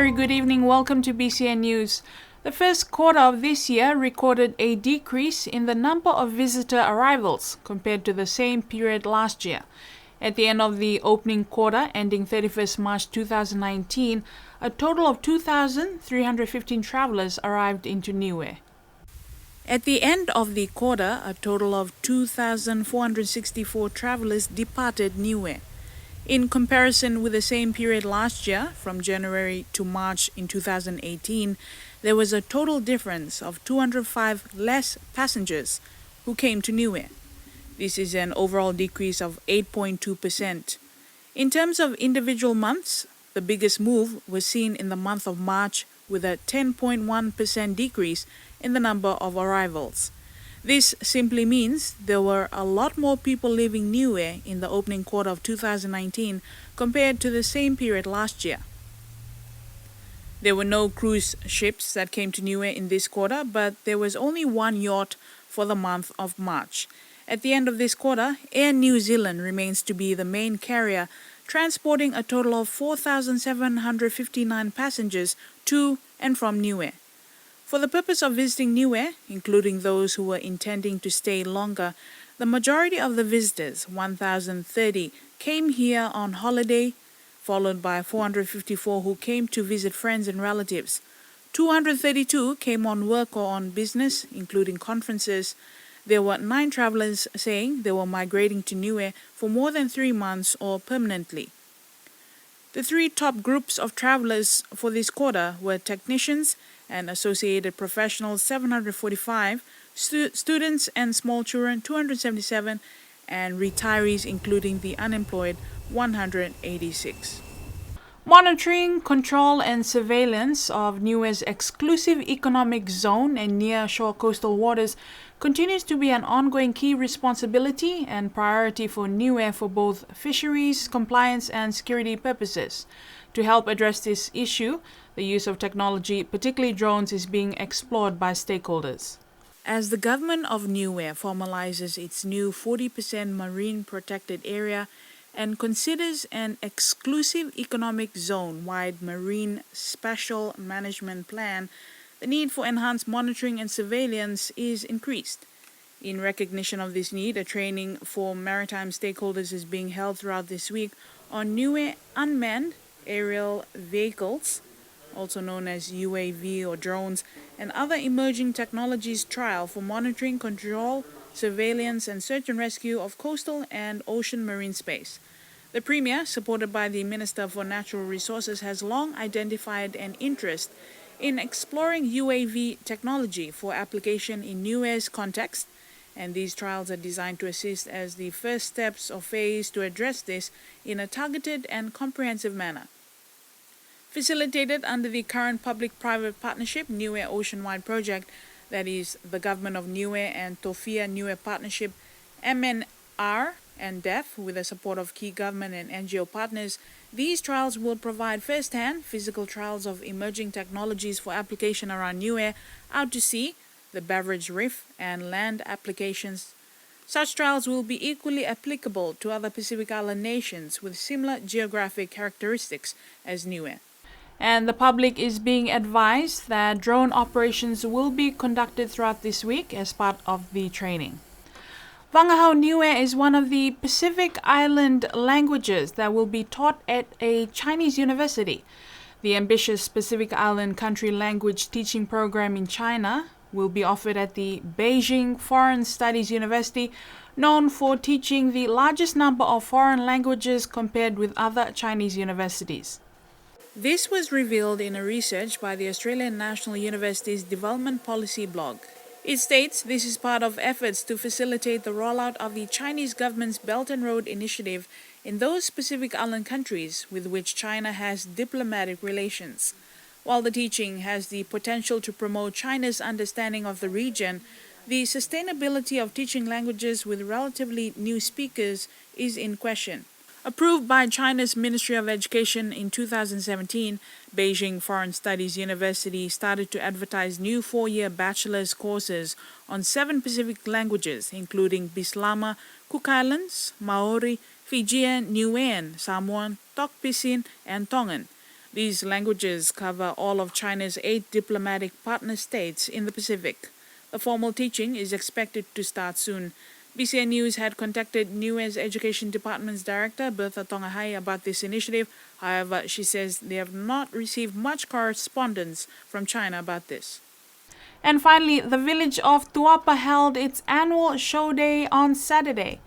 very good evening. Welcome to BCN News. The first quarter of this year recorded a decrease in the number of visitor arrivals compared to the same period last year. At the end of the opening quarter, ending 31st March 2019, a total of 2,315 travelers arrived into Niue. At the end of the quarter, a total of 2,464 travelers departed Niue. In comparison with the same period last year, from January to March in 2018, there was a total difference of 205 less passengers who came to Niue. This is an overall decrease of 8.2%. In terms of individual months, the biggest move was seen in the month of March with a 10.1% decrease in the number of arrivals. This simply means there were a lot more people leaving Niue in the opening quarter of 2019 compared to the same period last year. There were no cruise ships that came to Niue in this quarter, but there was only one yacht for the month of March. At the end of this quarter, Air New Zealand remains to be the main carrier, transporting a total of 4,759 passengers to and from Niue. For the purpose of visiting Niue, including those who were intending to stay longer, the majority of the visitors, 1,030, came here on holiday, followed by 454 who came to visit friends and relatives. 232 came on work or on business, including conferences. There were 9 travelers saying they were migrating to Niue for more than 3 months or permanently. The 3 top groups of travelers for this quarter were technicians and associated professionals 745, students and small children 277, and retirees including the unemployed 186. Monitoring, control and surveillance of Niue's exclusive economic zone and near-shore coastal waters continues to be an ongoing key responsibility and priority for Niue for both fisheries, compliance and security purposes. To help address this issue, the use of technology, particularly drones, is being explored by stakeholders. As the government of Niue formalizes its new 40% marine protected area and considers an exclusive economic zone-wide marine spatial management plan, the need for enhanced monitoring and surveillance is increased. In recognition of this need, a training for maritime stakeholders is being held throughout this week on Niue unmanned aerial vehicles, also known as UAV or drones, and other emerging technologies trial for monitoring, control, surveillance and search and rescue of coastal and ocean marine space. The Premier, supported by the Minister for Natural Resources, has long identified an interest in exploring UAV technology for application in Niue's context, and these trials are designed to assist as the first steps or phase to address this in a targeted and comprehensive manner. Facilitated under the current public-private partnership Niue Oceanwide Project, that is the Government of Niue and Tofia Niue Partnership, MNR and DEF, with the support of key government and NGO partners, these trials will provide first-hand physical trials of emerging technologies for application around Niue, out to sea, the Beveridge Reef, and land applications. Such trials will be equally applicable to other Pacific Island nations with similar geographic characteristics as Niue. And the public is being advised that drone operations will be conducted throughout this week as part of the training. Vangahau Niue is one of the Pacific Island languages that will be taught at a Chinese university. The ambitious Pacific Island country language teaching program in China will be offered at the Beijing Foreign Studies University, known for teaching the largest number of foreign languages compared with other Chinese universities. This was revealed in a research by the Australian National University's Development Policy blog. It states this is part of efforts to facilitate the rollout of the Chinese government's Belt and Road Initiative in those Pacific Island countries with which China has diplomatic relations. While the teaching has the potential to promote China's understanding of the region, the sustainability of teaching languages with relatively new speakers is in question. Approved by China's Ministry of Education in 2017, Beijing Foreign Studies University started to advertise new 4-year bachelor's courses on 7 Pacific languages, including Bislama, Cook Islands, Maori, Fijian, Niuean, Samoan, Tok Pisin, and Tongan. These languages cover all of China's 8 diplomatic partner states in the Pacific. The formal teaching is expected to start soon. BCN News had contacted NUS Education Department's Director, Bertha Tongahai, about this initiative. However, she says they have not received much correspondence from China about this. And finally, the village of Tuapa held its annual show day on Saturday.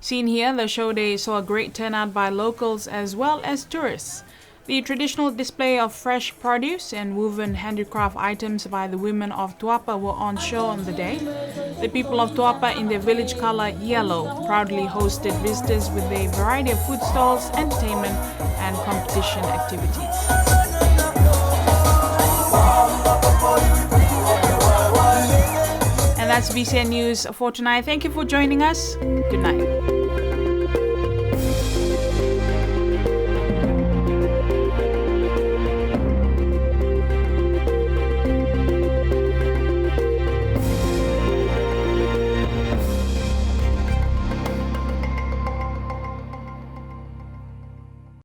Seen here, the show day saw a great turnout by locals as well as tourists. The traditional display of fresh produce and woven handicraft items by the women of Tuapa were on show on the day. The people of Tuapa, in their village color yellow, proudly hosted visitors with a variety of food stalls, entertainment, and competition activities. And that's BCN News for tonight. Thank you for joining us. Good night.